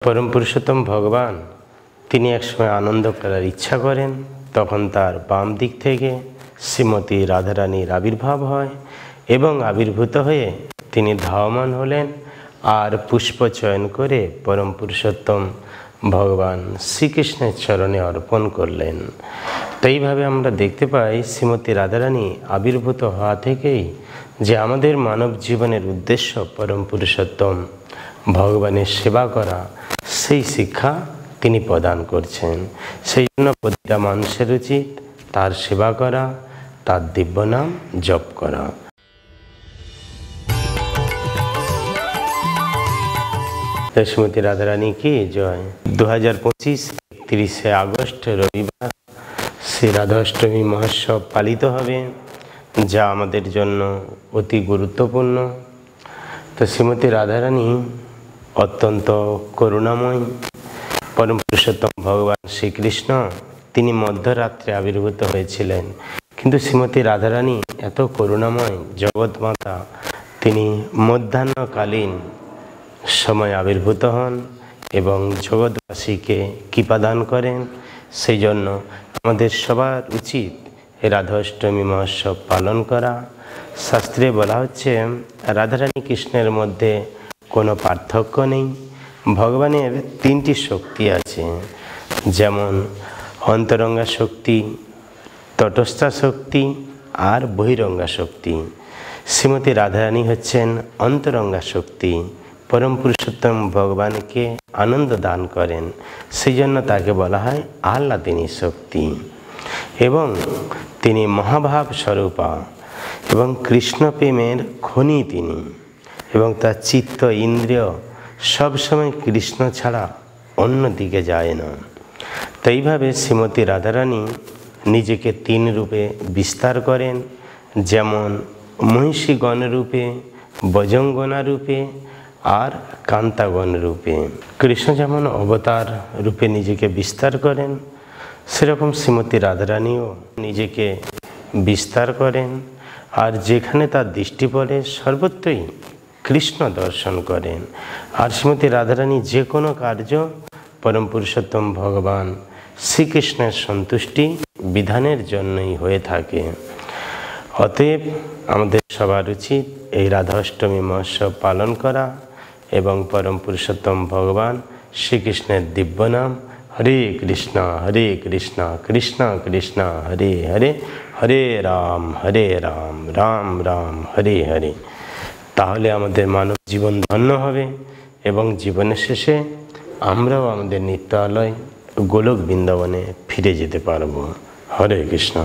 परम पुरुषोत्तम भगवान তিনি একসময় আনন্দ করার ইচ্ছা করেন। তখন তার বাম দিক থেকে শ্রীমতী রাধারানীর আবির্ভাব হয় এবং আবির্ভূত হয়ে তিনি ধাবমান হলেন আর পুষ্প চয়ন করে পরম পুরুষোত্তম ভগবান শ্রীকৃষ্ণের চরণে অর্পণ করলেন। তো এইভাবে আমরা দেখতে পাই শ্রীমতী রাধারানী আবির্ভূত হওয়া থেকেই যে আমাদের মানব জীবনের উদ্দেশ্য পরম পুরুষোত্তম ভগবানের সেবা করা, সেই শিক্ষা তিনি প্রদান করছেন। সেই জন্য প্রতিটা মানুষের উচিত তার সেবা করা, তার দিব্য নাম জপ করা। শ্রীমতী রাধারানী কি জয়। 2025 31শে আগস্ট রবিবার শ্রী রাধাষ্টমী মহোৎসব পালিত হবে, যা আমাদের জন্য অতি গুরুত্বপূর্ণ। তো শ্রীমতী রাধারানী অত্যন্ত করুণাময়। পরম পুরুষোত্তম ভগবান শ্রীকৃষ্ণ তিনি মধ্যরাত্রে আবির্ভূত হয়েছিলেন, কিন্তু শ্রীমতী রাধারানী এত করুণাময় জগৎমাতা, তিনি মধ্যাহ্নকালীন সময় আবির্ভূত হন এবং জগৎবাসীকে কৃপাদান করেন। সেই জন্য আমাদের সবার উচিত রাধাষ্টমী মহোৎসব পালন করা। শাস্ত্রে বলা হচ্ছে রাধারানী কৃষ্ণের মধ্যে কোনো পার্থক্য নেই। ভগবানের তিনটি শক্তি আছে, যেমন অন্তরঙ্গা শক্তি, তটস্থা শক্তি আর বহিরঙ্গা শক্তি। শ্রীমতী রাধারানী হচ্ছেন অন্তরঙ্গা শক্তি। পরম পুরুষোত্তম ভগবানকে আনন্দ দান করেন, সেই জন্য তাকে বলা হয় আহ্লাদিনী শক্তি। এবং তিনি মহাভাব স্বরূপা এবং কৃষ্ণ প্রেমের খনি তিনি, এবং তার চিত্ত ইন্দ্রিয় সবসময় কৃষ্ণ ছাড়া অন্য দিকে যায় না। তো এইভাবে শ্রীমতী রাধারানী নিজেকে তিন রূপে বিস্তার করেন, যেমন মহিষীগণ রূপে, বজঙ্গনা রূপে আর কান্তাগণ রূপে। কৃষ্ণ যেমন অবতার রূপে নিজেকে বিস্তার করেন, সেরকম শ্রীমতী রাধারানীও নিজেকে বিস্তার করেন, আর যেখানে তার দৃষ্টি পড়ে সর্বত্রই কৃষ্ণ দর্শন করেন। আর শ্রীমতী রাধারানী যে কোনো কার্য পরম পুরুষোত্তম ভগবান শ্রীকৃষ্ণের সন্তুষ্টি বিধানের জন্যই হয়ে থাকে। অতএব আমাদের সবার উচিত এই রাধাষ্টমী মহোৎসব পালন করা এবং পরম পুরুষোত্তম ভগবান শ্রীকৃষ্ণের দিব্য নাম হরে কৃষ্ণ কৃষ্ণ কৃষ্ণ হরে হরে, হরে রাম রাম রাম হরে হরে। তাহলে আমাদের মানব জীবন ধন্য হবে এবং জীবনের শেষে আমরাও আমাদের নিত্যালয় গোলক বৃন্দাবনে ফিরে যেতে পারবো। হরে কৃষ্ণ।